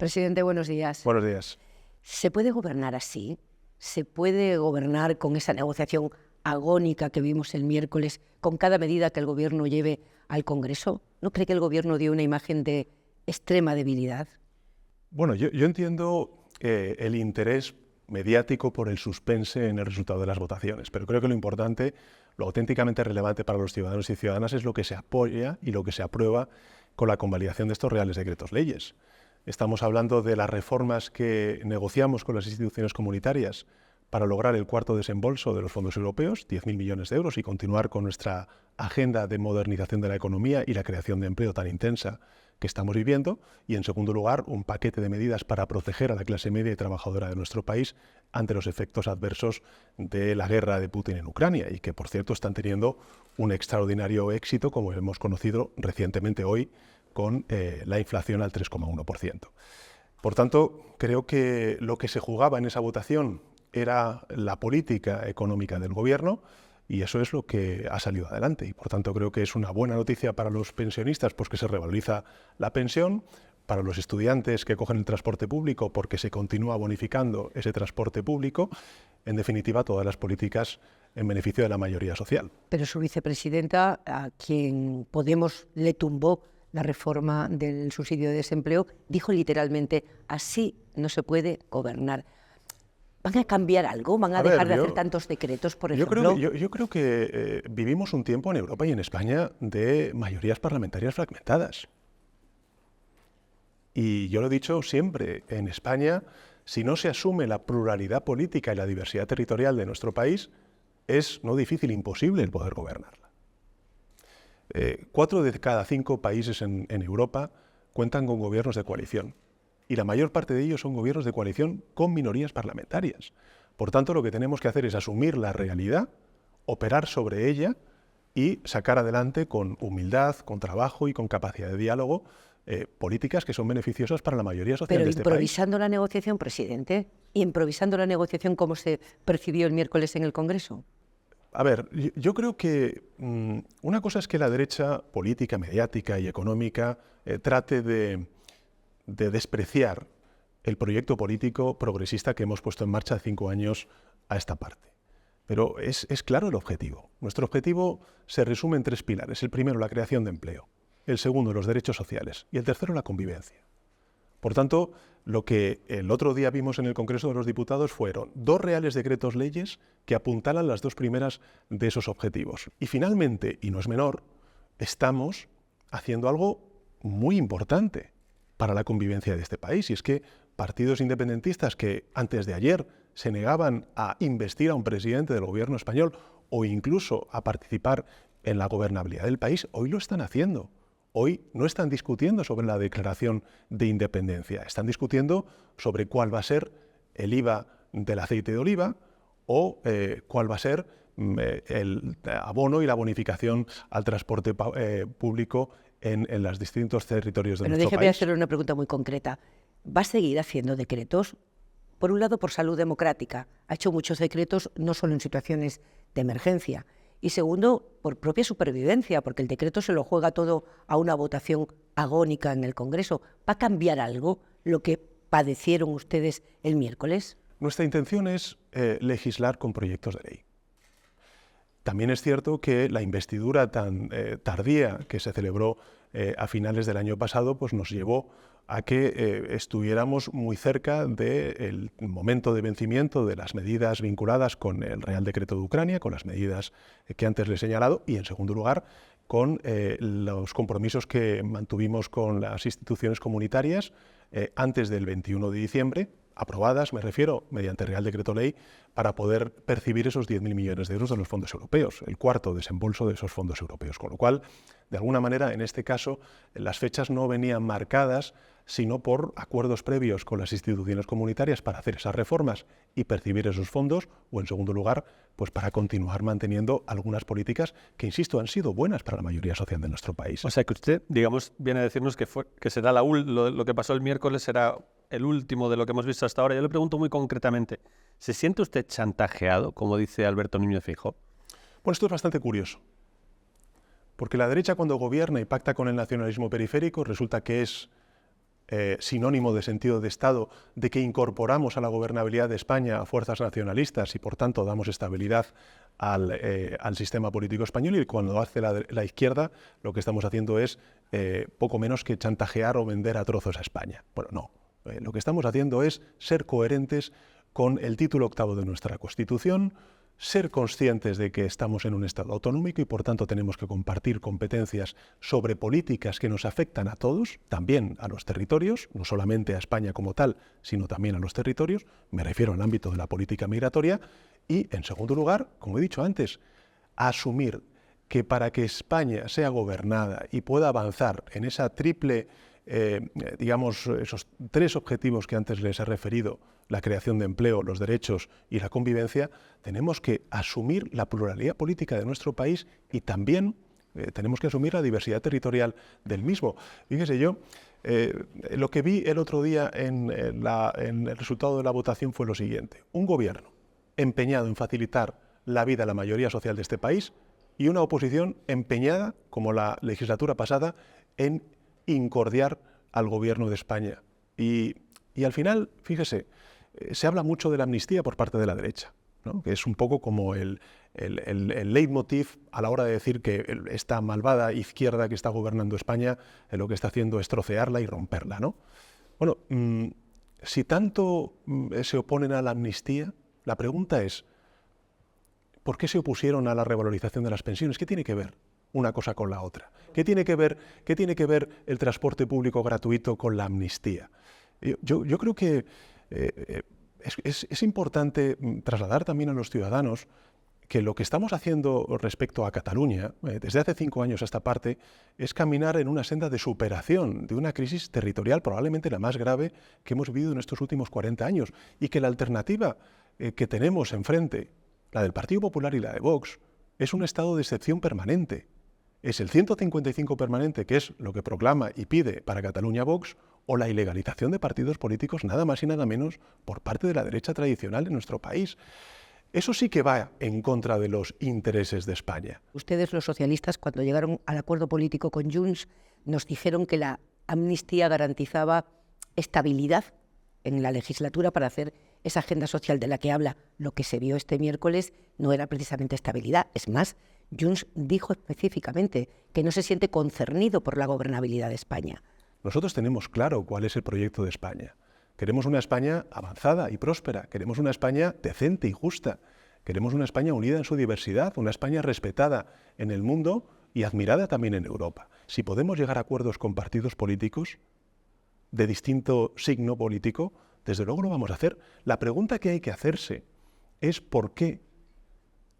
Presidente, buenos días. Buenos días. ¿Se puede gobernar así? ¿Se puede gobernar con esa negociación agónica que vimos el miércoles, con cada medida que el Gobierno lleve al Congreso? ¿No cree que el Gobierno dio una imagen de extrema debilidad? Bueno, yo entiendo el interés mediático por el suspense en el resultado de las votaciones, pero creo que lo importante, lo auténticamente relevante para los ciudadanos y ciudadanas es lo que se apoya y lo que se aprueba con la convalidación de estos reales decretos leyes. Estamos hablando de las reformas que negociamos con las instituciones comunitarias para lograr el cuarto desembolso de los fondos europeos, 10.000 millones de euros, y continuar con nuestra agenda de modernización de la economía y la creación de empleo tan intensa que estamos viviendo. Y, en segundo lugar, un paquete de medidas para proteger a la clase media y trabajadora de nuestro país ante los efectos adversos de la guerra de Putin en Ucrania y que, por cierto, están teniendo un extraordinario éxito, como hemos conocido recientemente hoy, con la inflación al 3,1%. Por tanto, creo que lo que se jugaba en esa votación era la política económica del Gobierno y eso es lo que ha salido adelante. Y por tanto creo que es una buena noticia para los pensionistas, pues que se revaloriza la pensión, para los estudiantes que cogen el transporte público porque se continúa bonificando ese transporte público, en definitiva todas las políticas en beneficio de la mayoría social. Pero su vicepresidenta, a quien Podemos le tumbó la reforma del subsidio de desempleo, dijo literalmente: así no se puede gobernar. ¿Van a cambiar algo? ¿Van a dejar de hacer tantos decretos, por ejemplo? Yo creo que vivimos un tiempo en Europa y en España de mayorías parlamentarias fragmentadas. Y yo lo he dicho siempre, en España, si no se asume la pluralidad política y la diversidad territorial de nuestro país, es no difícil, imposible el poder gobernarla. 4 de cada 5 países en Europa cuentan con gobiernos de coalición. Y la mayor parte de ellos son gobiernos de coalición con minorías parlamentarias. Por tanto, lo que tenemos que hacer es asumir la realidad, operar sobre ella y sacar adelante con humildad, con trabajo y con capacidad de diálogo políticas que son beneficiosas para la mayoría social de este país. Pero improvisando la negociación, presidente, improvisando la negociación como se percibió el miércoles en el Congreso. A ver, yo creo que una cosa es que la derecha política, mediática y económica trate de despreciar el proyecto político progresista que hemos puesto en marcha de 5 años a esta parte. Pero es claro el objetivo. Nuestro objetivo se resume en 3 pilares. El primero, la creación de empleo. El segundo, los derechos sociales. Y el tercero, la convivencia. Por tanto, lo que el otro día vimos en el Congreso de los Diputados fueron 2 reales decretos leyes que apuntalan las 2 primeras de esos objetivos. Y finalmente, y no es menor, estamos haciendo algo muy importante para la convivencia de este país, y es que partidos independentistas que antes de ayer se negaban a investir a un presidente del gobierno español o incluso a participar en la gobernabilidad del país, hoy lo están haciendo. Hoy no están discutiendo sobre la declaración de independencia, están discutiendo sobre cuál va a ser el IVA del aceite de oliva o cuál va a ser el abono y la bonificación al transporte público en los distintos territorios de nuestro país. Pero déjeme hacerle una pregunta muy concreta. ¿Va a seguir haciendo decretos? Por un lado, por salud democrática. Ha hecho muchos decretos, no solo en situaciones de emergencia. Y segundo, por propia supervivencia, porque el decreto se lo juega todo a una votación agónica en el Congreso. ¿Va a cambiar algo lo que padecieron ustedes el miércoles? Nuestra intención es legislar con proyectos de ley. También es cierto que la investidura tan tardía que se celebró a finales del año pasado pues nos llevó a que estuviéramos muy cerca del momento de vencimiento de las medidas vinculadas con el Real Decreto de Ucrania, con las medidas que antes le he señalado, y en segundo lugar con los compromisos que mantuvimos con las instituciones comunitarias antes del 21 de diciembre, aprobadas, me refiero, mediante Real Decreto Ley, para poder percibir esos 10.000 millones de euros de los fondos europeos, el cuarto desembolso de esos fondos europeos. Con lo cual, de alguna manera, en este caso, las fechas no venían marcadas, sino por acuerdos previos con las instituciones comunitarias para hacer esas reformas y percibir esos fondos, o en segundo lugar, pues para continuar manteniendo algunas políticas que, insisto, han sido buenas para la mayoría social de nuestro país. O sea que usted, digamos, viene a decirnos que será lo que pasó el miércoles será el último de lo que hemos visto hasta ahora. Yo le pregunto muy concretamente, ¿se siente usted chantajeado, como dice Alberto Núñez Feijóo? Bueno, esto es bastante curioso, porque la derecha cuando gobierna y pacta con el nacionalismo periférico resulta que es sinónimo de sentido de Estado, de que incorporamos a la gobernabilidad de España a fuerzas nacionalistas y por tanto damos estabilidad al sistema político español, y cuando hace la izquierda lo que estamos haciendo es poco menos que chantajear o vender a trozos a España. Bueno, no. Lo que estamos haciendo es ser coherentes con el título 8º de nuestra Constitución, ser conscientes de que estamos en un Estado autonómico y por tanto tenemos que compartir competencias sobre políticas que nos afectan a todos, también a los territorios, no solamente a España como tal, sino también a los territorios, me refiero al ámbito de la política migratoria, y en segundo lugar, como he dicho antes, asumir que para que España sea gobernada y pueda avanzar en esa triple, digamos, esos 3 objetivos que antes les he referido, la creación de empleo, los derechos y la convivencia, tenemos que asumir la pluralidad política de nuestro país y también tenemos que asumir la diversidad territorial del mismo. Fíjese, yo lo que vi el otro día en el resultado de la votación fue lo siguiente: un gobierno empeñado en facilitar la vida a la mayoría social de este país y una oposición empeñada, como la legislatura pasada, en incordiar al gobierno de España. Y al final, fíjese, se habla mucho de la amnistía por parte de la derecha, ¿no? Que es un poco como el leitmotiv a la hora de decir que esta malvada izquierda que está gobernando España lo que está haciendo es trocearla y romperla, ¿no? Bueno, si tanto se oponen a la amnistía, la pregunta es, ¿por qué se opusieron a la revalorización de las pensiones? ¿Qué tiene que ver una cosa con la otra? ¿Qué tiene que ver el transporte público gratuito con la amnistía? Yo creo que es importante trasladar también a los ciudadanos que lo que estamos haciendo respecto a Cataluña, desde hace 5 años a esta parte, es caminar en una senda de superación de una crisis territorial probablemente la más grave que hemos vivido en estos últimos 40 años, y que la alternativa que tenemos enfrente, la del Partido Popular y la de Vox, es un estado de excepción permanente. Es el 155 permanente, que es lo que proclama y pide para Cataluña Vox, o la ilegalización de partidos políticos nada más y nada menos por parte de la derecha tradicional en nuestro país. Eso sí que va en contra de los intereses de España. Ustedes, los socialistas, cuando llegaron al acuerdo político con Junts, nos dijeron que la amnistía garantizaba estabilidad en la legislatura para hacer esa agenda social de la que habla. Lo que se vio este miércoles no era precisamente estabilidad. Es más, Junts dijo específicamente que no se siente concernido por la gobernabilidad de España. Nosotros tenemos claro cuál es el proyecto de España. Queremos una España avanzada y próspera, queremos una España decente y justa, queremos una España unida en su diversidad, una España respetada en el mundo y admirada también en Europa. Si podemos llegar a acuerdos con partidos políticos de distinto signo político, desde luego lo vamos a hacer. La pregunta que hay que hacerse es por qué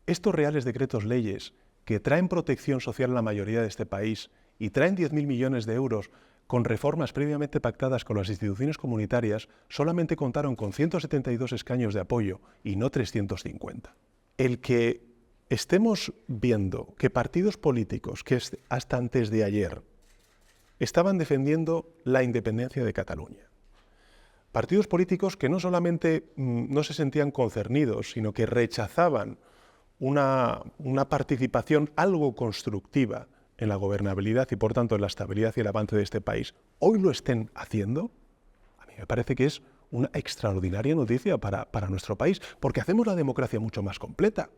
estos reales decretos leyes que traen protección social a la mayoría de este país y traen 10.000 millones de euros con reformas previamente pactadas con las instituciones comunitarias, solamente contaron con 172 escaños de apoyo y no 350. El que estemos viendo que partidos políticos que hasta antes de ayer estaban defendiendo la independencia de Cataluña, partidos políticos que no solamente no se sentían concernidos, sino que rechazaban una participación algo constructiva en la gobernabilidad y por tanto en la estabilidad y el avance de este país, hoy lo estén haciendo, a mí me parece que es una extraordinaria noticia para nuestro país, porque hacemos la democracia mucho más completa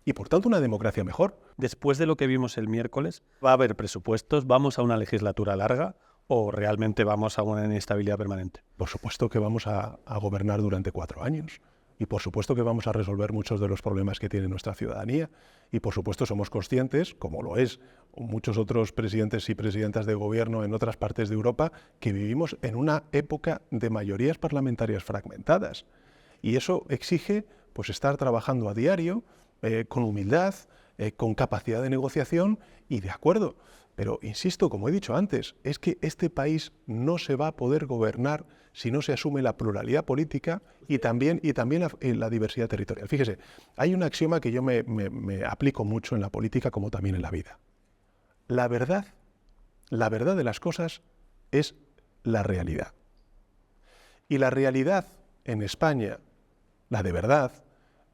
y por tanto una democracia mejor. Después de lo que vimos el miércoles, ¿va a haber presupuestos? ¿Vamos a una legislatura larga o realmente vamos a una inestabilidad permanente? Por supuesto que vamos a gobernar durante 4 años. Y por supuesto que vamos a resolver muchos de los problemas que tiene nuestra ciudadanía. Y por supuesto somos conscientes, como lo es muchos otros presidentes y presidentas de gobierno en otras partes de Europa, que vivimos en una época de mayorías parlamentarias fragmentadas. Y eso exige pues, estar trabajando a diario, con humildad, con capacidad de negociación y de acuerdo. Pero, insisto, como he dicho antes, es que este país no se va a poder gobernar si no se asume la pluralidad política y también la diversidad territorial. Fíjese, hay un axioma que yo me aplico mucho en la política como también en la vida. La verdad de las cosas es la realidad. Y la realidad en España, la de verdad,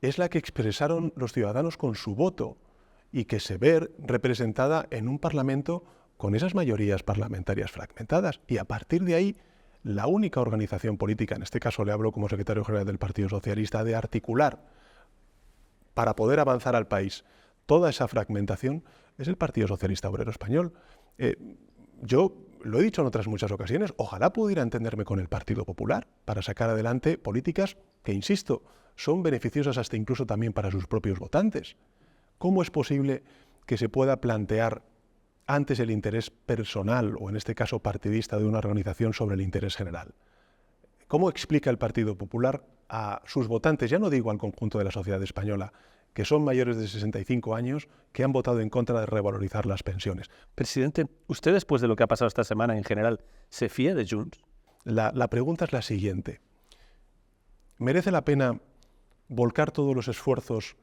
es la que expresaron los ciudadanos con su voto y que se ve representada en un Parlamento con esas mayorías parlamentarias fragmentadas. Y a partir de ahí la única organización política, en este caso le hablo como secretario general del Partido Socialista, de articular para poder avanzar al país toda esa fragmentación, es el Partido Socialista Obrero Español. Yo lo he dicho en otras muchas ocasiones, ojalá pudiera entenderme con el Partido Popular para sacar adelante políticas que, insisto, son beneficiosas hasta incluso también para sus propios votantes. ¿Cómo es posible que se pueda plantear antes el interés personal, o en este caso partidista, de una organización sobre el interés general? ¿Cómo explica el Partido Popular a sus votantes, ya no digo al conjunto de la sociedad española, que son mayores de 65 años, que han votado en contra de revalorizar las pensiones? Presidente, ¿usted después de lo que ha pasado esta semana en general, se fía de Junts? La pregunta es la siguiente. ¿Merece la pena volcar todos los esfuerzos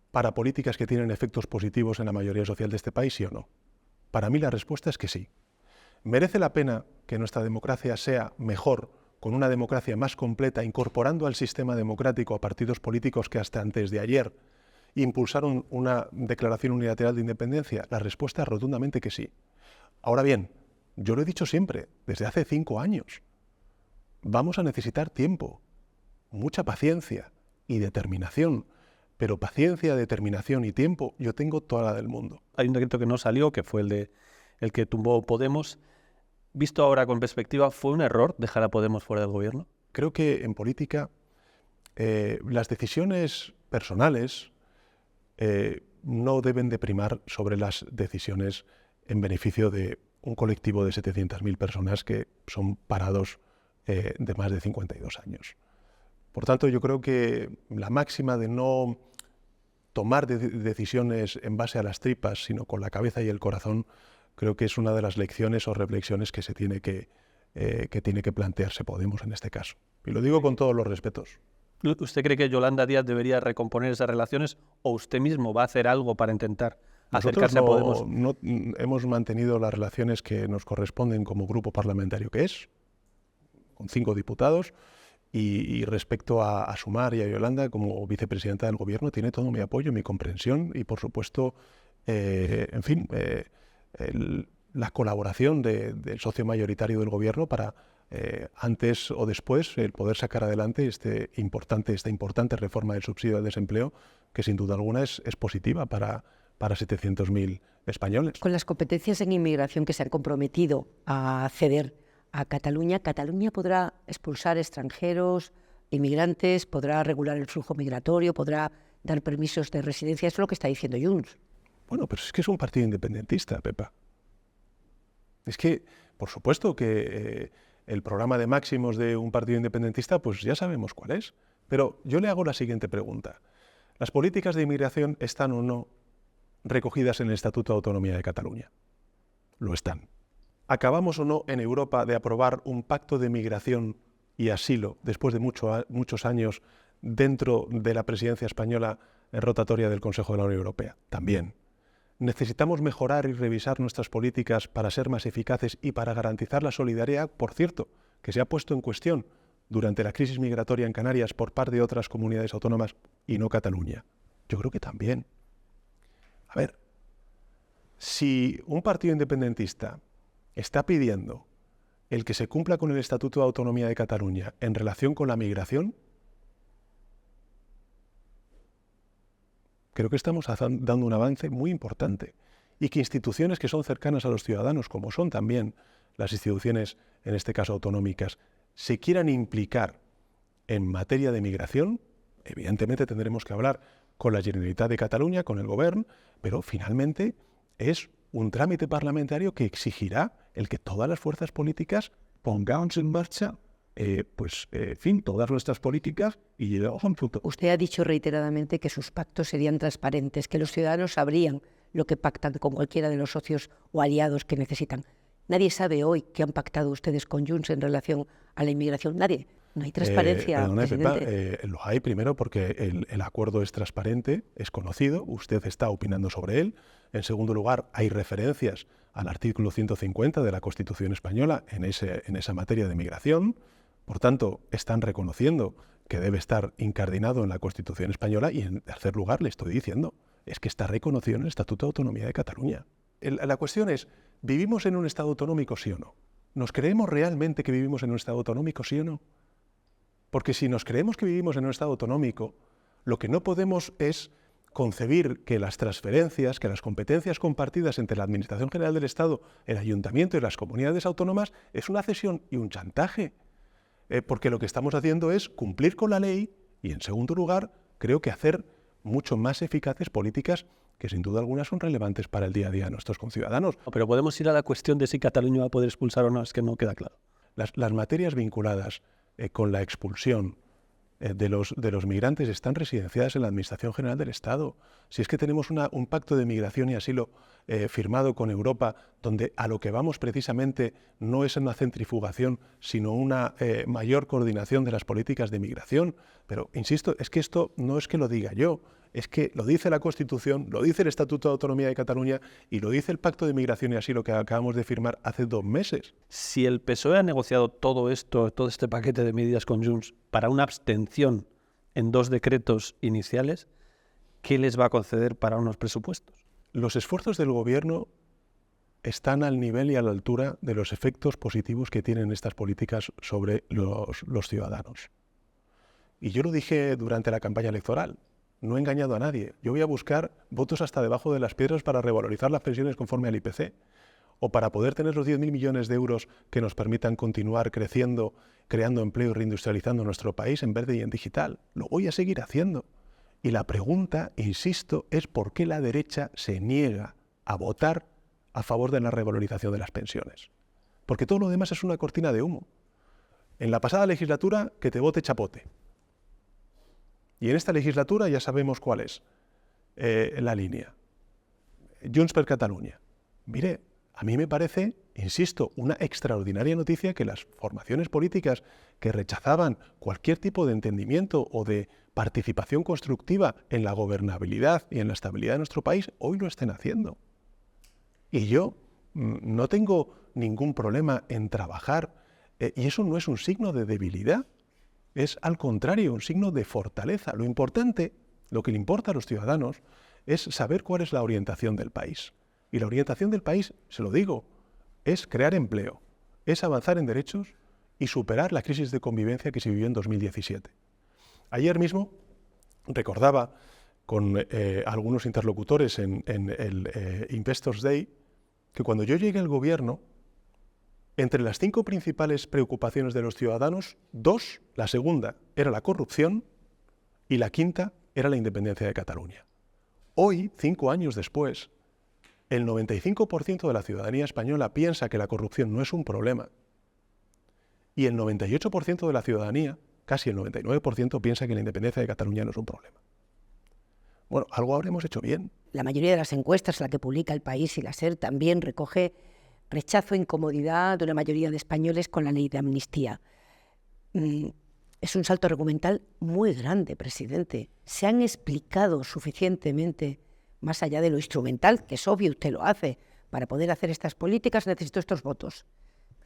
para políticas que tienen efectos positivos en la mayoría social de este país, sí o no? Para mí la respuesta es que sí. ¿Merece la pena que nuestra democracia sea mejor, con una democracia más completa, incorporando al sistema democrático a partidos políticos que hasta antes de ayer impulsaron una declaración unilateral de independencia? La respuesta es rotundamente que sí. Ahora bien, yo lo he dicho siempre, desde hace 5 años, vamos a necesitar tiempo, mucha paciencia y determinación, pero paciencia, determinación y tiempo yo tengo toda la del mundo. Hay un decreto que no salió, que fue el que tumbó Podemos. Visto ahora con perspectiva, ¿fue un error dejar a Podemos fuera del gobierno? Creo que en política las decisiones personales no deben de primar sobre las decisiones en beneficio de un colectivo de 700.000 personas que son parados de más de 52 años. Por tanto, yo creo que la máxima de no tomar decisiones en base a las tripas, sino con la cabeza y el corazón, creo que es una de las lecciones o reflexiones que se tiene que plantearse Podemos en este caso. Y lo digo con todos los respetos. ¿Usted cree que Yolanda Díaz debería recomponer esas relaciones o usted mismo va a hacer algo para intentar acercarse a Podemos? No hemos mantenido las relaciones que nos corresponden como grupo parlamentario que es, con 5 diputados, y respecto a Sumar y a Yolanda, como vicepresidenta del Gobierno, tiene todo mi apoyo, mi comprensión y, por supuesto, la colaboración del socio mayoritario del Gobierno para, antes o después, el poder sacar adelante esta importante reforma del subsidio al desempleo, que sin duda alguna es positiva para 700.000 españoles. Con las competencias en inmigración que se han comprometido a ceder a Cataluña, ¿Cataluña podrá expulsar extranjeros, inmigrantes, podrá regular el flujo migratorio, podrá dar permisos de residencia? Eso es lo que está diciendo Junts. Bueno, pero es que es un partido independentista, Pepa. Es que, por supuesto que el programa de máximos de un partido independentista, pues ya sabemos cuál es. Pero yo le hago la siguiente pregunta. ¿Las políticas de inmigración están o no recogidas en el Estatuto de Autonomía de Cataluña? Lo están. ¿Acabamos o no en Europa de aprobar un pacto de migración y asilo después de muchos años dentro de la presidencia española rotatoria del Consejo de la Unión Europea? También. ¿Necesitamos mejorar y revisar nuestras políticas para ser más eficaces y para garantizar la solidaridad, por cierto, que se ha puesto en cuestión durante la crisis migratoria en Canarias por parte de otras comunidades autónomas y no Cataluña? Yo creo que también. A ver, si un partido independentista está pidiendo el que se cumpla con el Estatuto de Autonomía de Cataluña en relación con la migración, creo que estamos dando un avance muy importante y que instituciones que son cercanas a los ciudadanos, como son también las instituciones, en este caso autonómicas, se quieran implicar en materia de migración, evidentemente tendremos que hablar con la Generalitat de Cataluña, con el Gobierno, pero finalmente es un trámite parlamentario que exigirá el que todas las fuerzas políticas pongamos en marcha todas nuestras políticas y lleguemos a un punto. Usted ha dicho reiteradamente que sus pactos serían transparentes, que los ciudadanos sabrían lo que pactan con cualquiera de los socios o aliados que necesitan. Nadie sabe hoy qué han pactado ustedes con Junts en relación a la inmigración. Nadie. No hay transparencia, presidente. Pepa, lo hay primero porque el acuerdo es transparente, es conocido, usted está opinando sobre él. En segundo lugar, hay referencias al artículo 150 de la Constitución española en esa materia de migración. Por tanto, están reconociendo que debe estar incardinado en la Constitución española y, en tercer lugar, le estoy diciendo, es que está reconocido en el Estatuto de Autonomía de Cataluña. La cuestión es, ¿vivimos en un Estado autonómico, sí o no? ¿Nos creemos realmente que vivimos en un Estado autonómico, sí o no? Porque si nos creemos que vivimos en un Estado autonómico, lo que no podemos es concebir que las transferencias, que las competencias compartidas entre la Administración General del Estado, el Ayuntamiento y las comunidades autónomas es una cesión y un chantaje. Porque lo que estamos haciendo es cumplir con la ley y, en segundo lugar, creo que hacer mucho más eficaces políticas que sin duda alguna son relevantes para el día a día de nuestros conciudadanos. Pero podemos ir a la cuestión de si Cataluña va a poder expulsar o no, es que no queda claro. Las materias vinculadas con la expulsión de los migrantes están residenciadas en la Administración General del Estado. Si es que tenemos un pacto de migración y asilo firmado con Europa, donde a lo que vamos precisamente no es una centrifugación, sino una mayor coordinación de las políticas de migración. Pero, insisto, es que esto no es que lo diga yo, es que lo dice la Constitución, lo dice el Estatuto de Autonomía de Cataluña y lo dice el Pacto de Migración y Asilo que acabamos de firmar hace 2 meses. Si el PSOE ha negociado todo este paquete de medidas con Junts para una abstención en 2 decretos iniciales, ¿qué les va a conceder para unos presupuestos? Los esfuerzos del Gobierno están al nivel y a la altura de los efectos positivos que tienen estas políticas sobre los ciudadanos. Y yo lo dije durante la campaña electoral. No he engañado a nadie. Yo voy a buscar votos hasta debajo de las piedras para revalorizar las pensiones conforme al IPC o para poder tener los 10.000 millones de euros que nos permitan continuar creciendo, creando empleo y reindustrializando nuestro país en verde y en digital. Lo voy a seguir haciendo. Y la pregunta, insisto, es por qué la derecha se niega a votar a favor de la revalorización de las pensiones. Porque todo lo demás es una cortina de humo. En la pasada legislatura, que te vote chapote. Y en esta legislatura ya sabemos cuál es la línea. Junts per Catalunya. Mire, a mí me parece, insisto, una extraordinaria noticia que las formaciones políticas que rechazaban cualquier tipo de entendimiento o de participación constructiva en la gobernabilidad y en la estabilidad de nuestro país, hoy lo estén haciendo. Y yo no tengo ningún problema en trabajar, y eso no es un signo de debilidad. Es, al contrario, un signo de fortaleza. Lo importante, lo que le importa a los ciudadanos, es saber cuál es la orientación del país. Y la orientación del país, se lo digo, es crear empleo, es avanzar en derechos y superar la crisis de convivencia que se vivió en 2017. Ayer mismo recordaba con algunos interlocutores en el Investors Day que cuando yo llegué al gobierno, entre las 5 principales preocupaciones de los ciudadanos, 2, la segunda era la corrupción y la quinta era la independencia de Cataluña. Hoy, 5 años después, el 95% de la ciudadanía española piensa que la corrupción no es un problema y el 98% de la ciudadanía, casi el 99%, piensa que la independencia de Cataluña no es un problema. Bueno, algo habremos hecho bien. La mayoría de las encuestas, la que publica El País y la SER, también recoge rechazo e incomodidad de una mayoría de españoles con la ley de amnistía. Es un salto argumental muy grande, presidente. ¿Se han explicado suficientemente, más allá de lo instrumental, que es obvio, usted lo hace, para poder hacer estas políticas necesito estos votos?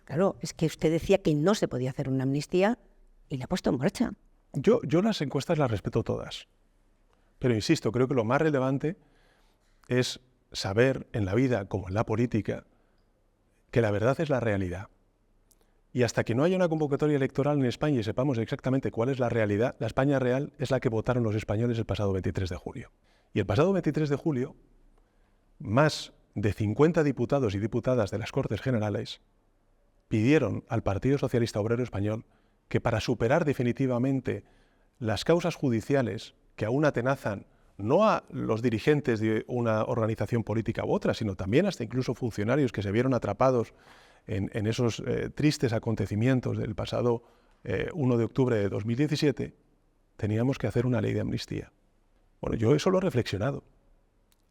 Claro, es que usted decía que no se podía hacer una amnistía y la ha puesto en marcha. Yo las encuestas las respeto todas. Pero insisto, creo que lo más relevante es saber en la vida, como en la política, que la verdad es la realidad. Y hasta que no haya una convocatoria electoral en España y sepamos exactamente cuál es la realidad, la España real es la que votaron los españoles el pasado 23 de julio. Y el pasado 23 de julio, más de 50 diputados y diputadas de las Cortes Generales pidieron al Partido Socialista Obrero Español que para superar definitivamente las causas judiciales que aún atenazan no a los dirigentes de una organización política u otra, sino también hasta incluso funcionarios que se vieron atrapados en esos tristes acontecimientos del pasado 1 de octubre de 2017, teníamos que hacer una ley de amnistía. Bueno, yo eso lo he reflexionado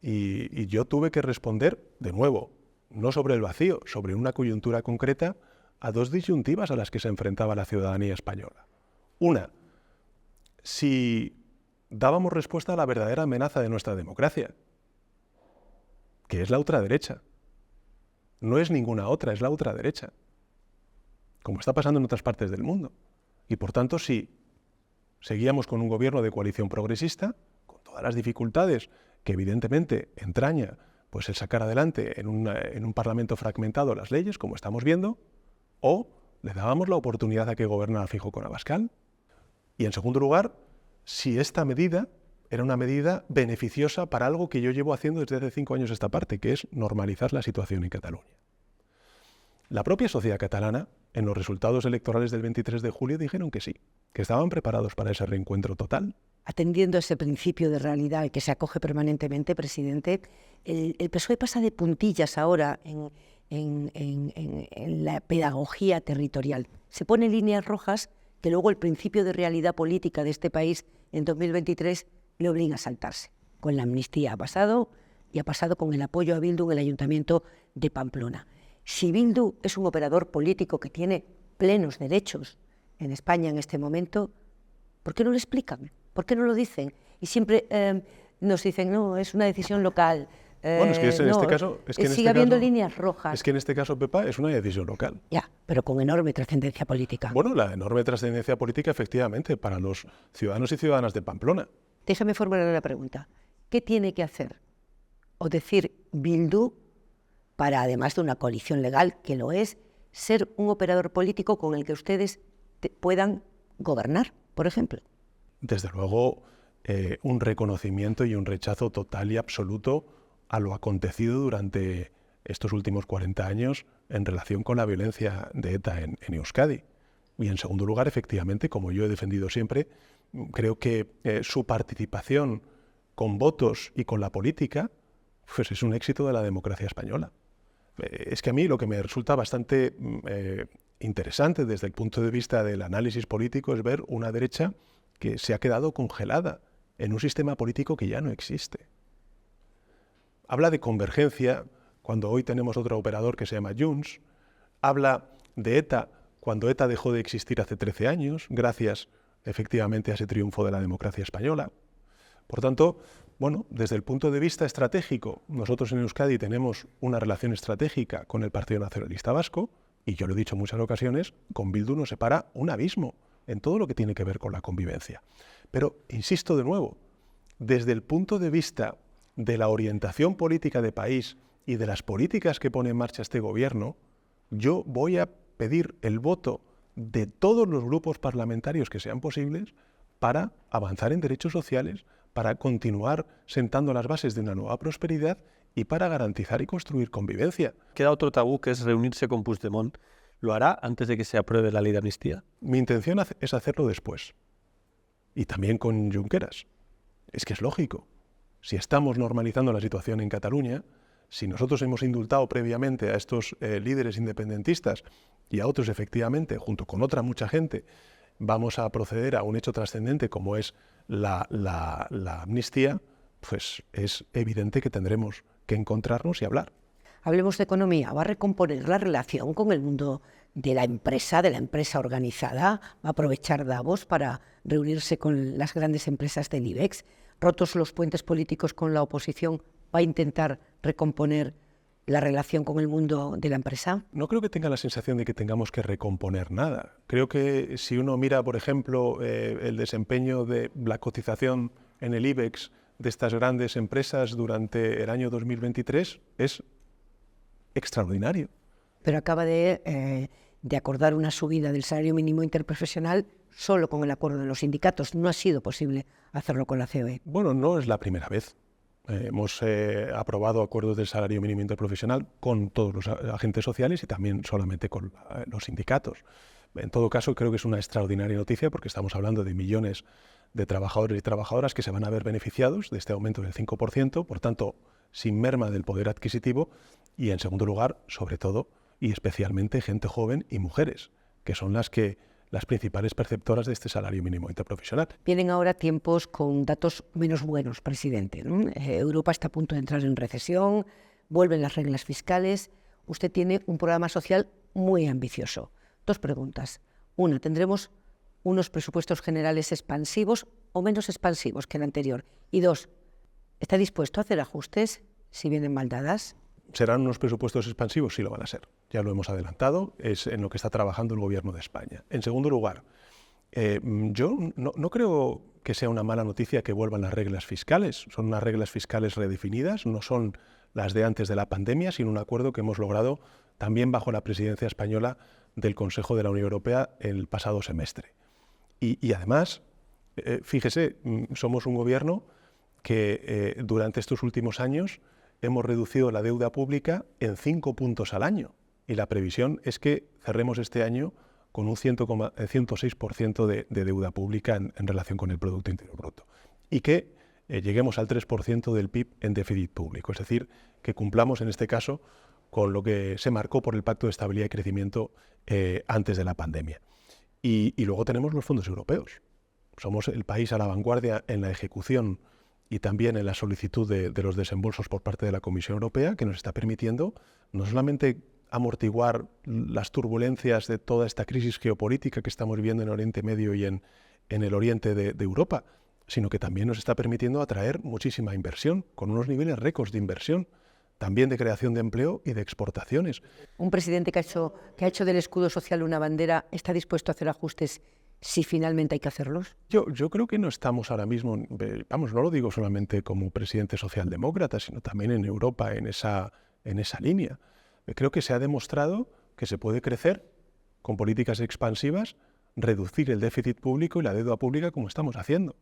y yo tuve que responder, de nuevo, no sobre el vacío, sobre una coyuntura concreta, a 2 disyuntivas a las que se enfrentaba la ciudadanía española. Una, si dábamos respuesta a la verdadera amenaza de nuestra democracia, que es la ultraderecha. No es ninguna otra, es la ultraderecha, como está pasando en otras partes del mundo. Y por tanto, si seguíamos con un gobierno de coalición progresista, con todas las dificultades que evidentemente entraña pues el sacar adelante en un parlamento fragmentado las leyes, como estamos viendo, o le dábamos la oportunidad a que gobernara Feijóo con Abascal. Y en segundo lugar, si esta medida era una medida beneficiosa para algo que yo llevo haciendo desde hace 5 años esta parte, que es normalizar la situación en Cataluña. La propia sociedad catalana, en los resultados electorales del 23 de julio, dijeron que sí, que estaban preparados para ese reencuentro total. Atendiendo a ese principio de realidad al que se acoge permanentemente, presidente, el PSOE pasa de puntillas ahora en la pedagogía territorial. Se pone líneas rojas que luego el principio de realidad política de este país en 2023 le obliga a saltarse. Con la amnistía ha pasado y ha pasado con el apoyo a Bildu en el Ayuntamiento de Pamplona. Si Bildu es un operador político que tiene plenos derechos en España en este momento, ¿por qué no lo explican? ¿Por qué no lo dicen? Y siempre nos dicen, no, es una decisión local. Bueno, es que en este caso... sigue habiendo líneas rojas. Es que en este caso, Pepa, es una decisión local. Ya, pero con enorme trascendencia política. Bueno, la enorme trascendencia política, efectivamente, para los ciudadanos y ciudadanas de Pamplona. Déjame formular la pregunta. ¿Qué tiene que hacer o decir Bildu para, además de una coalición legal, que lo es, ser un operador político con el que ustedes puedan gobernar, por ejemplo? Desde luego, un reconocimiento y un rechazo total y absoluto a lo acontecido durante estos últimos 40 años en relación con la violencia de ETA en Euskadi. Y en segundo lugar, efectivamente, como yo he defendido siempre, creo que su participación con votos y con la política pues es un éxito de la democracia española. Es que a mí lo que me resulta bastante interesante desde el punto de vista del análisis político es ver una derecha que se ha quedado congelada en un sistema político que ya no existe. Habla de convergencia cuando hoy tenemos otro operador que se llama Junts. Habla de ETA cuando ETA dejó de existir hace 13 años, gracias efectivamente a ese triunfo de la democracia española. Por tanto, bueno, desde el punto de vista estratégico, nosotros en Euskadi tenemos una relación estratégica con el Partido Nacionalista Vasco, y yo lo he dicho en muchas ocasiones, con Bildu nos separa un abismo en todo lo que tiene que ver con la convivencia. Pero, insisto de nuevo, desde el punto de vista de la orientación política de país y de las políticas que pone en marcha este gobierno, yo voy a pedir el voto de todos los grupos parlamentarios que sean posibles para avanzar en derechos sociales, para continuar sentando las bases de una nueva prosperidad y para garantizar y construir convivencia. Queda otro tabú, que es reunirse con Puigdemont. ¿Lo hará antes de que se apruebe la ley de amnistía? Mi intención es hacerlo después. Y también con Junqueras. Es que es lógico. Si estamos normalizando la situación en Cataluña, si nosotros hemos indultado previamente a estos líderes independentistas y a otros efectivamente, junto con otra mucha gente, vamos a proceder a un hecho trascendente como es la amnistía, pues es evidente que tendremos que encontrarnos y hablar. Hablemos de economía. ¿Va a recomponer la relación con el mundo de la empresa organizada? ¿Va a aprovechar Davos para reunirse con las grandes empresas del IBEX? Rotos los puentes políticos con la oposición, ¿va a intentar recomponer la relación con el mundo de la empresa? No creo que tenga la sensación de que tengamos que recomponer nada. Creo que si uno mira, por ejemplo, el desempeño de la cotización en el IBEX de estas grandes empresas durante el año 2023, es extraordinario. Pero acaba de acordar una subida del salario mínimo interprofesional solo con el acuerdo de los sindicatos. No ha sido posible hacerlo con la COE. Bueno, no es la primera vez. Hemos aprobado acuerdos del salario mínimo interprofesional con todos los agentes sociales y también solamente con los sindicatos. En todo caso, creo que es una extraordinaria noticia porque estamos hablando de millones de trabajadores y trabajadoras que se van a ver beneficiados de este aumento del 5%, por tanto, sin merma del poder adquisitivo y, en segundo lugar, sobre todo y especialmente gente joven y mujeres, que son las principales perceptoras de este salario mínimo interprofesional. Vienen ahora tiempos con datos menos buenos, presidente, ¿no? Europa está a punto de entrar en recesión, vuelven las reglas fiscales. Usted tiene un programa social muy ambicioso. 2 preguntas. Una, ¿tendremos unos presupuestos generales expansivos o menos expansivos que el anterior? Y 2, ¿está dispuesto a hacer ajustes si vienen mal dadas? ¿Serán unos presupuestos expansivos? Sí lo van a ser. Ya lo hemos adelantado, es en lo que está trabajando el Gobierno de España. En segundo lugar, yo no creo que sea una mala noticia que vuelvan las reglas fiscales. Son unas reglas fiscales redefinidas, no son las de antes de la pandemia, sino un acuerdo que hemos logrado también bajo la presidencia española del Consejo de la Unión Europea el pasado semestre. Y además, fíjese, somos un gobierno que durante estos últimos años hemos reducido la deuda pública en 5 puntos al año, y la previsión es que cerremos este año con un 106% de deuda pública en relación con el Producto Interior Bruto, y que lleguemos al 3% del PIB en déficit público, es decir, que cumplamos en este caso con lo que se marcó por el Pacto de Estabilidad y Crecimiento antes de la pandemia. Y luego tenemos los fondos europeos. Somos el país a la vanguardia en la ejecución y también en la solicitud de los desembolsos por parte de la Comisión Europea, que nos está permitiendo no solamente amortiguar las turbulencias de toda esta crisis geopolítica que estamos viviendo en Oriente Medio y en el oriente de Europa, sino que también nos está permitiendo atraer muchísima inversión, con unos niveles récords de inversión, también de creación de empleo y de exportaciones. Un presidente que ha hecho del escudo social una bandera, ¿está dispuesto a hacer ajustes si finalmente hay que hacerlos? Yo creo que no estamos ahora mismo, vamos, no lo digo solamente como presidente socialdemócrata, sino también en Europa en esa línea. Creo que se ha demostrado que se puede crecer con políticas expansivas, reducir el déficit público y la deuda pública como estamos haciendo.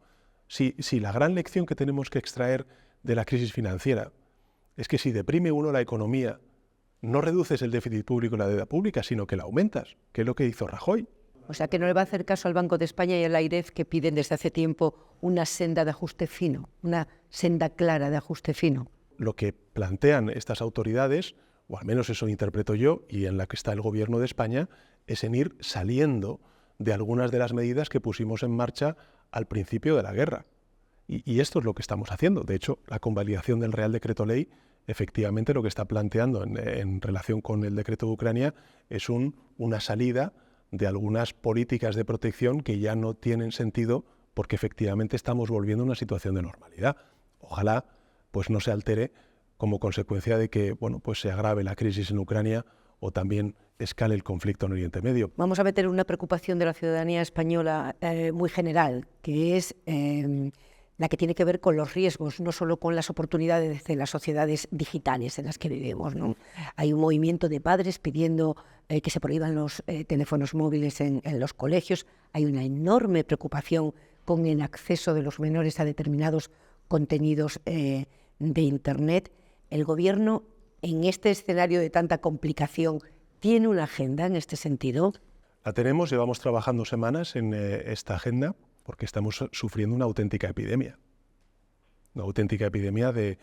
Si la gran lección que tenemos que extraer de la crisis financiera es que si deprime uno la economía, no reduces el déficit público y la deuda pública, sino que la aumentas, que es lo que hizo Rajoy. O sea, que no le va a hacer caso al Banco de España y al AIREF, que piden desde hace tiempo una senda de ajuste fino, una senda clara de ajuste fino. Lo que plantean estas autoridades, o al menos eso interpreto yo, y en la que está el Gobierno de España, es en ir saliendo de algunas de las medidas que pusimos en marcha al principio de la guerra. Y esto es lo que estamos haciendo. De hecho, la convalidación del Real Decreto Ley, efectivamente lo que está planteando en relación con el decreto de Ucrania es una salida de algunas políticas de protección que ya no tienen sentido, porque efectivamente estamos volviendo a una situación de normalidad. Ojalá pues no se altere como consecuencia de que pues se agrave la crisis en Ucrania o también escale el conflicto en Oriente Medio. Vamos a meter una preocupación de la ciudadanía española muy general, que es la que tiene que ver con los riesgos, no solo con las oportunidades de las sociedades digitales en las que vivimos, ¿no? Hay un movimiento de padres pidiendo que se prohíban los teléfonos móviles en los colegios. Hay una enorme preocupación con el acceso de los menores a determinados contenidos de Internet. El Gobierno, en este escenario de tanta complicación, ¿tiene una agenda en este sentido? La tenemos, llevamos trabajando semanas en esta agenda, porque estamos sufriendo una auténtica epidemia de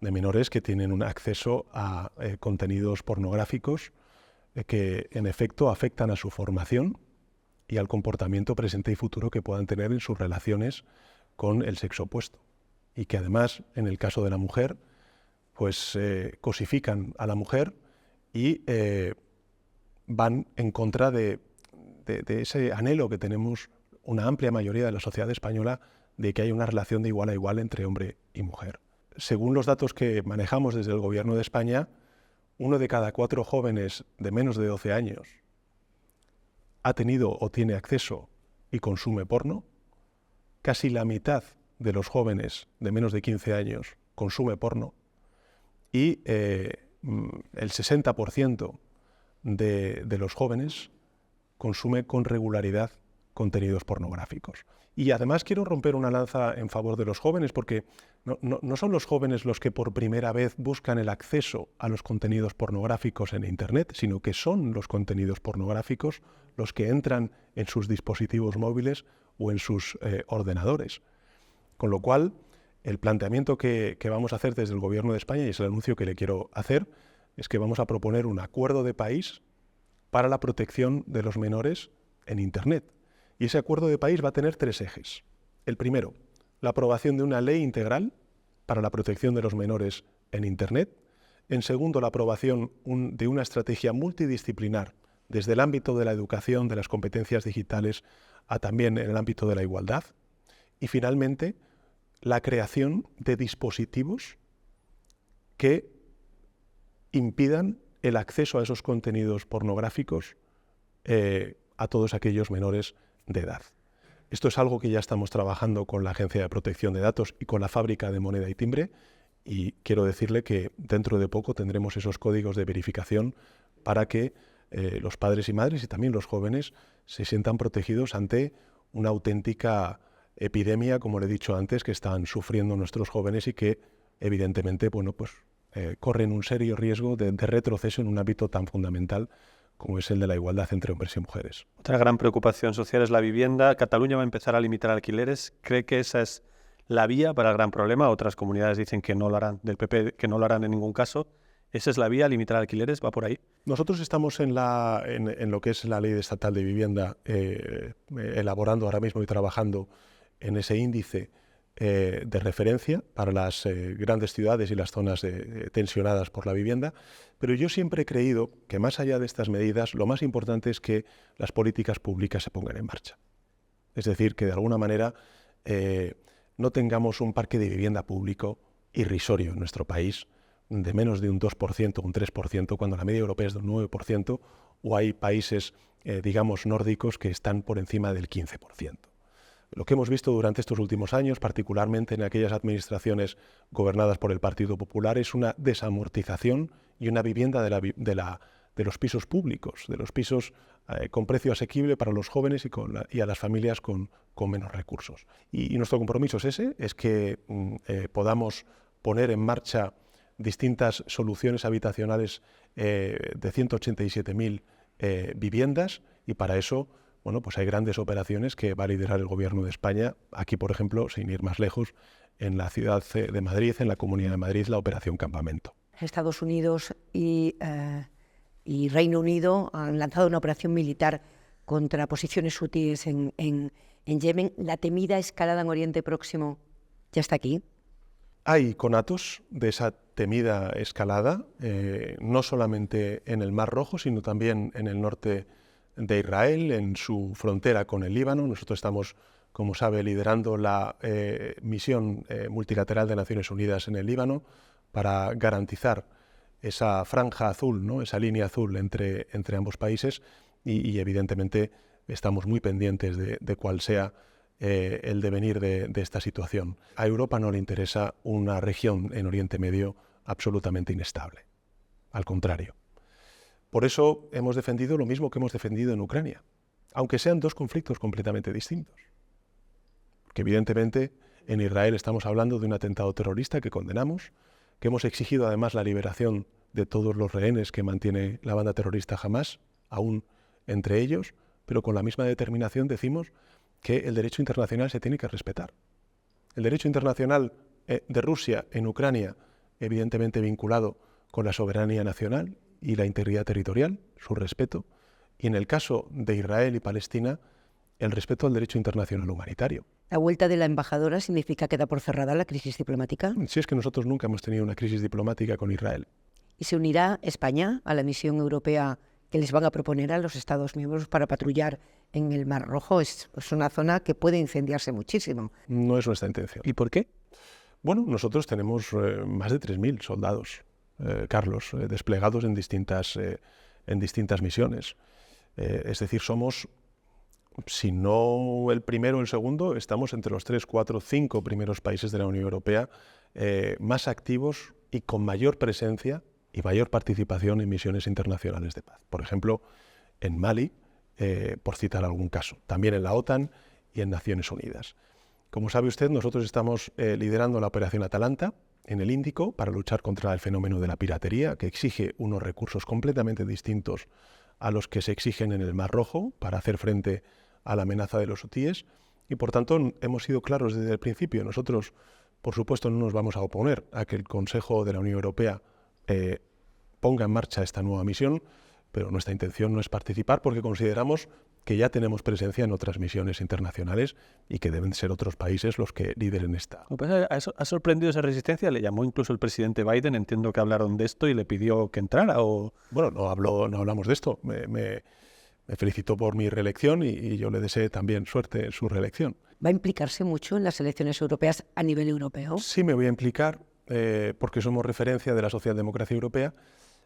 menores que tienen un acceso a contenidos pornográficos que en efecto afectan a su formación y al comportamiento presente y futuro que puedan tener en sus relaciones con el sexo opuesto, y que además, en el caso de la mujer, pues cosifican a la mujer y van en contra de ese anhelo que tenemos una amplia mayoría de la sociedad española de que haya una relación de igual a igual entre hombre y mujer. Según los datos que manejamos desde el Gobierno de España, 1 de cada 4 jóvenes de menos de 12 años ha tenido o tiene acceso y consume porno. Casi la mitad de los jóvenes de menos de 15 años consume porno. Y el 60% de los jóvenes consume con regularidad contenidos pornográficos. Y además quiero romper una lanza en favor de los jóvenes, porque no son los jóvenes los que por primera vez buscan el acceso a los contenidos pornográficos en Internet, sino que son los contenidos pornográficos los que entran en sus dispositivos móviles o en sus ordenadores. Con lo cual, el planteamiento que vamos a hacer desde el Gobierno de España, y es el anuncio que le quiero hacer, es que vamos a proponer un acuerdo de país para la protección de los menores en Internet. Y ese acuerdo de país va a tener 3 ejes. El primero, la aprobación de una ley integral para la protección de los menores en Internet. En segundo, la aprobación de una estrategia multidisciplinar desde el ámbito de la educación, de las competencias digitales, a también en el ámbito de la igualdad. Y finalmente, la creación de dispositivos que impidan el acceso a esos contenidos pornográficos a todos aquellos menores de edad. Esto es algo que ya estamos trabajando con la Agencia de Protección de Datos y con la Fábrica de Moneda y Timbre, y quiero decirle que dentro de poco tendremos esos códigos de verificación para que los padres y madres y también los jóvenes se sientan protegidos ante una auténtica epidemia, como le he dicho antes, que están sufriendo nuestros jóvenes y que evidentemente corren un serio riesgo de retroceso en un ámbito tan fundamental como es el de la igualdad entre hombres y mujeres. Otra gran preocupación social es la vivienda. Cataluña va a empezar a limitar alquileres. ¿Cree que esa es la vía para el gran problema? Otras comunidades dicen que no lo harán, del PP que no lo harán en ningún caso. ¿Esa es la vía, limitar alquileres? ¿Va por ahí? Nosotros estamos en lo que es la Ley Estatal de Vivienda, elaborando ahora mismo y trabajando en ese índice de referencia para las grandes ciudades y las zonas tensionadas por la vivienda, pero yo siempre he creído que más allá de estas medidas, lo más importante es que las políticas públicas se pongan en marcha. Es decir, que de alguna manera no tengamos un parque de vivienda público irrisorio en nuestro país, de menos de un 2%, un 3%, cuando la media europea es de un 9%, o hay países, digamos, nórdicos que están por encima del 15%. Lo que hemos visto durante estos últimos años, particularmente en aquellas administraciones gobernadas por el Partido Popular, es una desamortización y una vivienda de los pisos públicos, de los pisos con precio asequible para los jóvenes y a las familias con menos recursos. Y nuestro compromiso es ese, es que podamos poner en marcha distintas soluciones habitacionales de 187.000 viviendas, y para eso hay grandes operaciones que va a liderar el Gobierno de España. Aquí, por ejemplo, sin ir más lejos, en la ciudad de Madrid, en la Comunidad de Madrid, la Operación Campamento. Estados Unidos y Reino Unido han lanzado una operación militar contra posiciones hutíes en Yemen. La temida escalada en Oriente Próximo ya está aquí. Hay conatos de esa temida escalada, no solamente en el Mar Rojo, sino también en el norte de Israel, en su frontera con el Líbano. Nosotros estamos, como sabe, liderando la misión multilateral de Naciones Unidas en el Líbano para garantizar esa franja azul, ¿no? Esa línea azul entre ambos países, y evidentemente estamos muy pendientes de cuál sea el devenir de esta situación. A Europa no le interesa una región en Oriente Medio absolutamente inestable. Al contrario. Por eso hemos defendido lo mismo que hemos defendido en Ucrania, aunque sean dos conflictos completamente distintos. Porque evidentemente en Israel estamos hablando de un atentado terrorista que condenamos, que hemos exigido además la liberación de todos los rehenes que mantiene la banda terrorista Hamás, aún entre ellos, pero con la misma determinación decimos que el derecho internacional se tiene que respetar. El derecho internacional de Rusia en Ucrania, evidentemente vinculado con la soberanía nacional y la integridad territorial, su respeto, y en el caso de Israel y Palestina, el respeto al derecho internacional humanitario. ¿La vuelta de la embajadora significa que da por cerrada la crisis diplomática? Si es que nosotros nunca hemos tenido una crisis diplomática con Israel. ¿Y se unirá España a la misión europea que les van a proponer a los Estados miembros para patrullar en el Mar Rojo? Es una zona que puede incendiarse muchísimo. No es nuestra intención. ¿Y por qué? Bueno, nosotros tenemos más de 3.000 soldados, Carlos, desplegados en distintas misiones. Es decir, somos, si no el primero o el segundo, estamos entre los 3, 4, 5 primeros países de la Unión Europea más activos y con mayor presencia y mayor participación en misiones internacionales de paz. Por ejemplo, en Mali, por citar algún caso. También en la OTAN y en Naciones Unidas. Como sabe usted, nosotros estamos liderando la Operación Atalanta en el Índico para luchar contra el fenómeno de la piratería, que exige unos recursos completamente distintos a los que se exigen en el Mar Rojo para hacer frente a la amenaza de los hutíes. Y por tanto hemos sido claros desde el principio. Nosotros, por supuesto, no nos vamos a oponer a que el Consejo de la Unión Europea ponga en marcha esta nueva misión, pero nuestra intención no es participar porque consideramos que ya tenemos presencia en otras misiones internacionales y que deben ser otros países los que lideren esta. ¿Ha sorprendido esa resistencia? ¿Le llamó incluso el presidente Biden? Entiendo que hablaron de esto y le pidió que entrara. Bueno, no hablamos de esto. Me felicitó por mi reelección y yo le deseé también suerte en su reelección. ¿Va a implicarse mucho en las elecciones europeas a nivel europeo? Sí, me voy a implicar porque somos referencia de la socialdemocracia europea.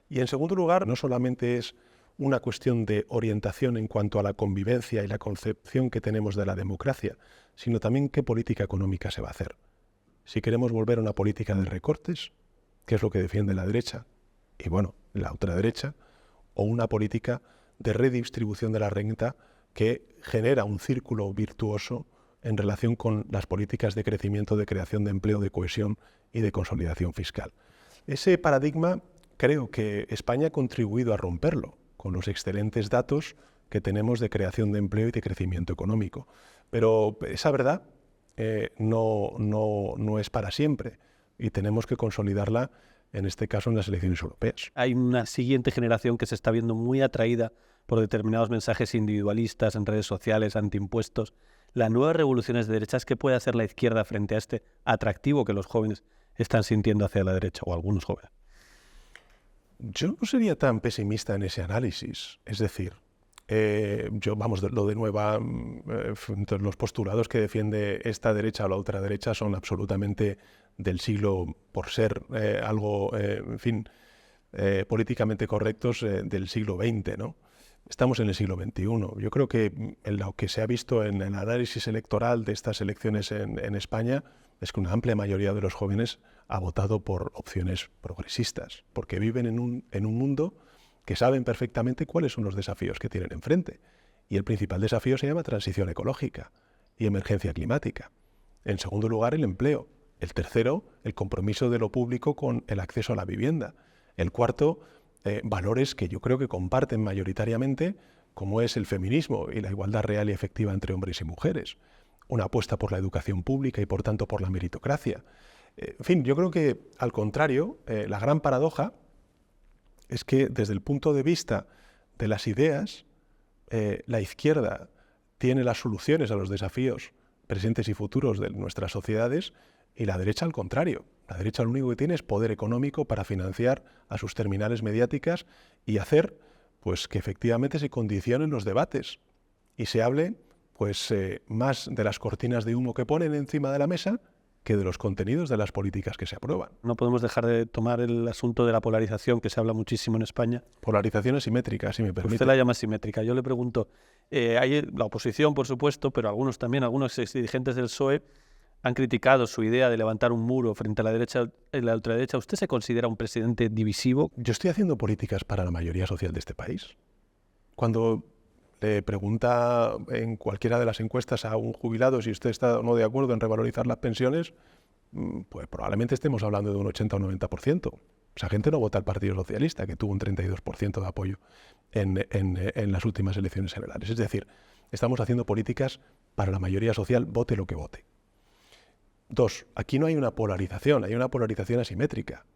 Y en segundo lugar, no solamente es una cuestión de orientación en cuanto a la convivencia y la concepción que tenemos de la democracia, sino también qué política económica se va a hacer. Si queremos volver a una política de recortes, que es lo que defiende la derecha, y bueno, la ultraderecha, o una política de redistribución de la renta que genera un círculo virtuoso en relación con las políticas de crecimiento, de creación de empleo, de cohesión y de consolidación fiscal. Ese paradigma creo que España ha contribuido a romperlo con los excelentes datos que tenemos de creación de empleo y de crecimiento económico. Pero esa verdad no es para siempre y tenemos que consolidarla, en este caso, en las elecciones europeas. Hay una siguiente generación que se está viendo muy atraída por determinados mensajes individualistas en redes sociales, antiimpuestos. Las nuevas revoluciones de derechas, ¿qué puede hacer la izquierda frente a este atractivo que los jóvenes están sintiendo hacia la derecha, o algunos jóvenes? Yo no sería tan pesimista en ese análisis. Es decir, los postulados que defiende esta derecha o la ultraderecha son absolutamente del siglo, por ser algo, políticamente correctos, del siglo XX, ¿no? Estamos en el siglo XXI. Yo creo que lo que se ha visto en el análisis electoral de estas elecciones en España es que una amplia mayoría de los jóvenes ha votado por opciones progresistas, porque viven en un mundo que saben perfectamente cuáles son los desafíos que tienen enfrente. Y el principal desafío se llama transición ecológica y emergencia climática. En segundo lugar, el empleo. El tercero, el compromiso de lo público con el acceso a la vivienda. El cuarto, valores que yo creo que comparten mayoritariamente, como es el feminismo y la igualdad real y efectiva entre hombres y mujeres. Una apuesta por la educación pública y, por tanto, por la meritocracia. En fin, yo creo que, al contrario, la gran paradoja es que, desde el punto de vista de las ideas, la izquierda tiene las soluciones a los desafíos presentes y futuros de nuestras sociedades, y la derecha, al contrario. La derecha lo único que tiene es poder económico para financiar a sus terminales mediáticas y hacer, pues, que efectivamente se condicionen los debates y se hable, pues, más de las cortinas de humo que ponen encima de la mesa que de los contenidos de las políticas que se aprueban. No podemos dejar de tomar el asunto de la polarización, que se habla muchísimo en España. Polarización asimétrica, si me permite. Usted la llama asimétrica. Yo le pregunto, hay la oposición, por supuesto, pero algunos dirigentes del PSOE han criticado su idea de levantar un muro frente a la derecha y la ultraderecha. ¿Usted se considera un presidente divisivo? Yo estoy haciendo políticas para la mayoría social de este país. Cuando le pregunta en cualquiera de las encuestas a un jubilado si usted está o no de acuerdo en revalorizar las pensiones, pues probablemente estemos hablando de un 80 o 90%. Esa gente no vota al Partido Socialista, que tuvo un 32% de apoyo en las últimas elecciones generales. Es decir, estamos haciendo políticas para la mayoría social, vote lo que vote. Dos, aquí no hay una polarización, hay una polarización asimétrica.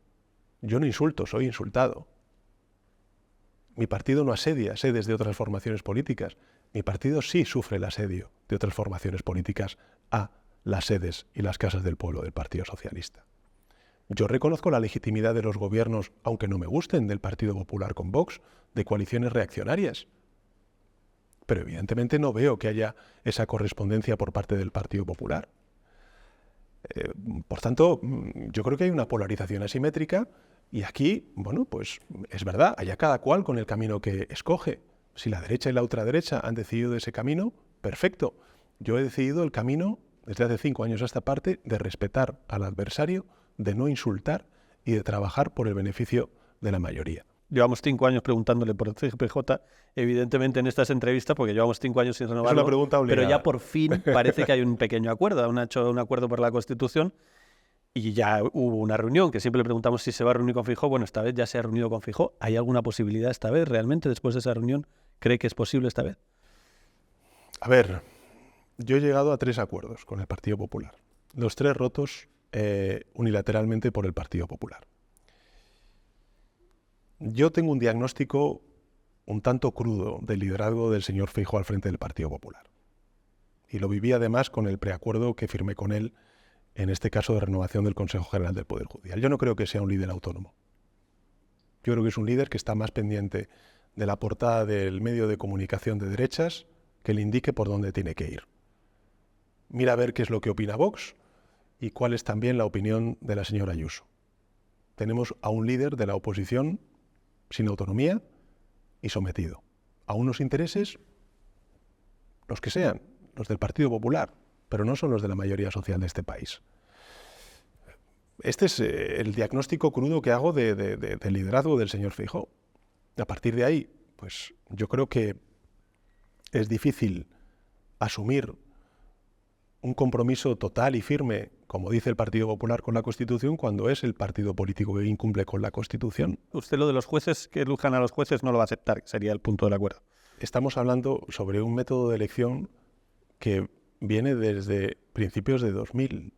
Yo no insulto, soy insultado. Mi partido no asedia sedes de otras formaciones políticas. Mi partido sí sufre el asedio de otras formaciones políticas a las sedes y las casas del pueblo del Partido Socialista. Yo reconozco la legitimidad de los gobiernos, aunque no me gusten, del Partido Popular con Vox, de coaliciones reaccionarias. Pero evidentemente no veo que haya esa correspondencia por parte del Partido Popular. Por tanto, yo creo que hay una polarización asimétrica y aquí, bueno, pues es verdad, allá cada cual con el camino que escoge. Si la derecha y la ultraderecha han decidido ese camino, perfecto. Yo he decidido el camino, desde hace 5 años a esta parte, de respetar al adversario, de no insultar y de trabajar por el beneficio de la mayoría. Llevamos 5 años preguntándole por el CGPJ, evidentemente en estas entrevistas, porque llevamos 5 años sin renovarlo, es una pregunta obligada. Pero ya por fin parece que hay un pequeño acuerdo, han hecho un acuerdo por la Constitución y ya hubo una reunión, que siempre le preguntamos si se va a reunir con Feijóo. Bueno, esta vez ya se ha reunido con Feijóo. ¿Hay alguna posibilidad esta vez realmente después de esa reunión? ¿Cree que es posible esta vez? A ver, yo he llegado a 3 acuerdos con el Partido Popular, los 3 rotos unilateralmente por el Partido Popular. Yo tengo un diagnóstico un tanto crudo del liderazgo del señor Feijóo al frente del Partido Popular. Y lo viví además con el preacuerdo que firmé con él, en este caso de renovación del Consejo General del Poder Judicial. Yo no creo que sea un líder autónomo. Yo creo que es un líder que está más pendiente de la portada del medio de comunicación de derechas que le indique por dónde tiene que ir. Mira a ver qué es lo que opina Vox y cuál es también la opinión de la señora Ayuso. Tenemos a un líder de la oposición sin autonomía y sometido a unos intereses, los que sean, los del Partido Popular, pero no son los de la mayoría social de este país. Este es el diagnóstico crudo que hago del liderazgo del señor Feijóo. A partir de ahí, pues yo creo que es difícil asumir un compromiso total y firme, como dice el Partido Popular, con la Constitución, cuando es el partido político que incumple con la Constitución. Usted lo de los jueces, que elijan a los jueces, no lo va a aceptar, que sería el punto del acuerdo. Estamos hablando sobre un método de elección que viene desde principios de 2000.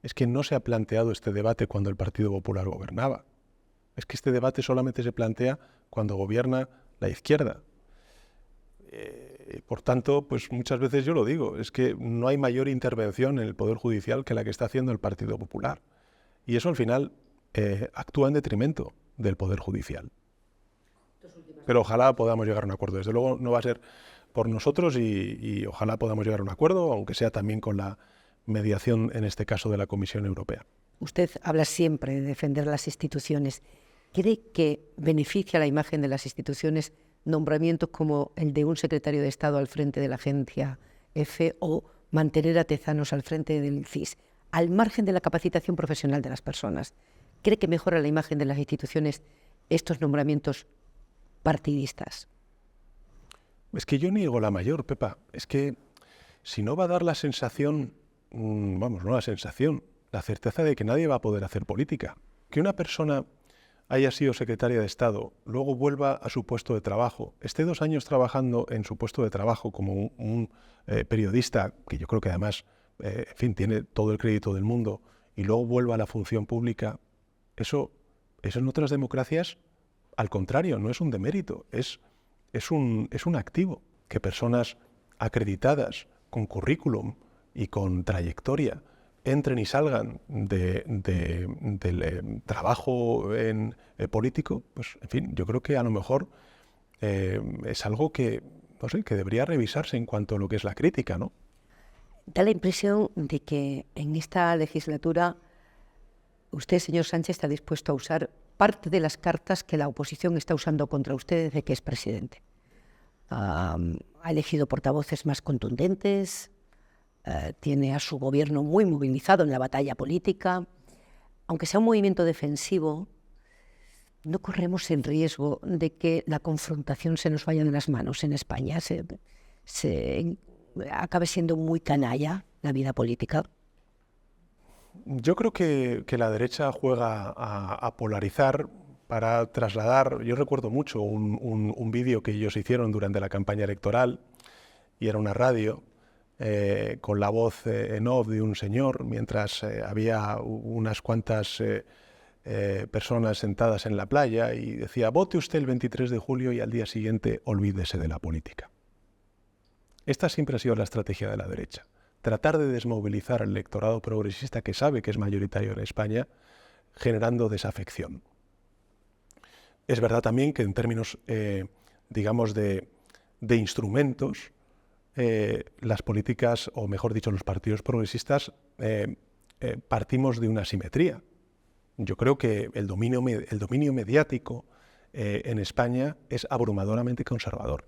Es que no se ha planteado este debate cuando el Partido Popular gobernaba. Es que este debate solamente se plantea cuando gobierna la izquierda. Por tanto, pues muchas veces yo lo digo, es que no hay mayor intervención en el Poder Judicial que la que está haciendo el Partido Popular. Y eso al final actúa en detrimento del Poder Judicial. Pero ojalá podamos llegar a un acuerdo. Desde luego no va a ser por nosotros y ojalá podamos llegar a un acuerdo, aunque sea también con la mediación, en este caso, de la Comisión Europea. Usted habla siempre de defender las instituciones. ¿Cree que beneficia la imagen de las instituciones nombramientos como el de un secretario de Estado al frente de la agencia EFE o mantener a Tezanos al frente del CIS, al margen de la capacitación profesional de las personas? ¿Cree que mejora la imagen de las instituciones estos nombramientos partidistas? Es que yo niego la mayor, Pepa. Es que si no va a dar la sensación, no la sensación, la certeza de que nadie va a poder hacer política. Que una persona haya sido secretaria de Estado, luego vuelva a su puesto de trabajo, esté 2 años trabajando en su puesto de trabajo como un periodista, que yo creo que además, en fin, tiene todo el crédito del mundo, y luego vuelva a la función pública, eso en otras democracias, al contrario, no es un demérito, es un activo. Que personas acreditadas, con currículum y con trayectoria, entren y salgan del trabajo político, pues en fin, yo creo que a lo mejor es algo que, no sé, que debería revisarse en cuanto a lo que es la crítica, ¿no? Da la impresión de que en esta legislatura usted, señor Sánchez, está dispuesto a usar parte de las cartas que la oposición está usando contra usted desde que es presidente. Ha elegido portavoces más contundentes, tiene a su gobierno muy movilizado en la batalla política. Aunque sea un movimiento defensivo, no corremos el riesgo de que la confrontación se nos vaya de las manos en España, se acabe siendo muy canalla la vida política. Yo creo que la derecha juega a polarizar para trasladar. Yo recuerdo mucho un vídeo que ellos hicieron durante la campaña electoral, y era una radio con la voz en off de un señor, mientras había unas cuantas personas sentadas en la playa, y decía: vote usted el 23 de julio y al día siguiente olvídese de la política. Esta siempre ha sido la estrategia de la derecha. Tratar de desmovilizar al electorado progresista, que sabe que es mayoritario en España, generando desafección. Es verdad también que en términos, digamos, de instrumentos, las políticas, o mejor dicho, los partidos progresistas, partimos de una asimetría. Yo creo que el dominio mediático en España es abrumadoramente conservador.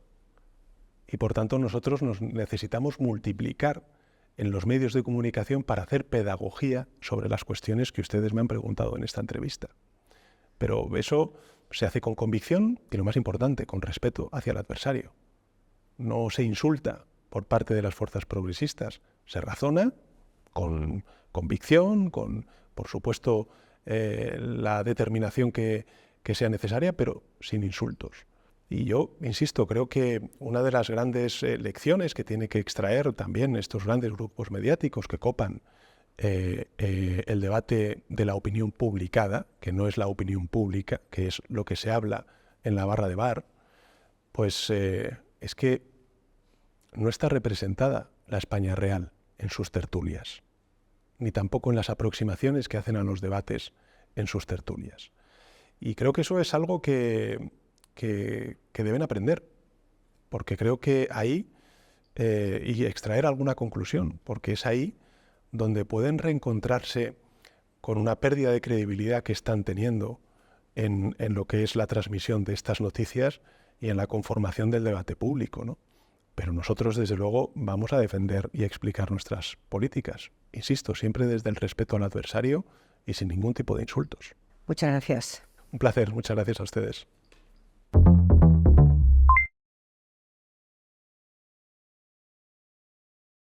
Y por tanto nosotros nos necesitamos multiplicar en los medios de comunicación para hacer pedagogía sobre las cuestiones que ustedes me han preguntado en esta entrevista. Pero eso se hace con convicción y, lo más importante, con respeto hacia el adversario. No se insulta por parte de las fuerzas progresistas, se razona con convicción, con, por supuesto, la determinación que sea necesaria, pero sin insultos. Y yo, insisto, creo que una de las grandes lecciones que tiene que extraer también estos grandes grupos mediáticos que copan el debate de la opinión publicada, que no es la opinión pública, que es lo que se habla en la barra de bar, pues es que no está representada la España real en sus tertulias, ni tampoco en las aproximaciones que hacen a los debates en sus tertulias. Y creo que eso es algo que deben aprender, porque creo que ahí, y extraer alguna conclusión, porque es ahí donde pueden reencontrarse con una pérdida de credibilidad que están teniendo en lo que es la transmisión de estas noticias y en la conformación del debate público, ¿no? Pero nosotros, desde luego, vamos a defender y explicar nuestras políticas. Insisto, siempre desde el respeto al adversario y sin ningún tipo de insultos. Muchas gracias. Un placer, muchas gracias a ustedes.